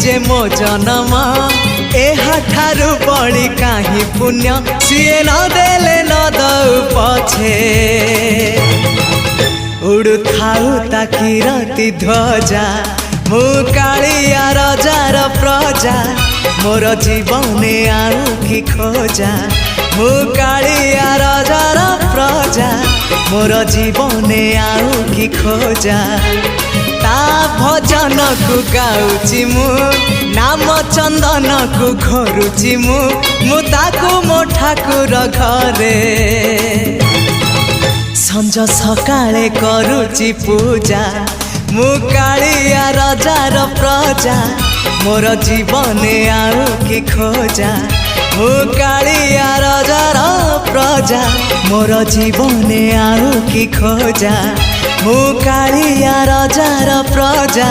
जे मो जन्म एहाठारु बड़ी काहि पुण्य सीए न देले न दउ पछे उड़ु थाउ ताकि रति ध्वजा मु कालिया रजार प्रजा मोर जीवने आउ कि खोजा मु कालिया रजार प्रजा मोर जीवने आउ कि खोजा ता भजन को गाउची मु नाम चंदन को घरुची मु ताकू मो ठाकुर घरे संज सकाळे करुची पूजा मु कालिया रजार प्रजा मोर जीवने आउ कि खोजा मु कालिया रजार प्रजा मोर जीवने आउ कि खोजा मु कालिया रजार प्रजा।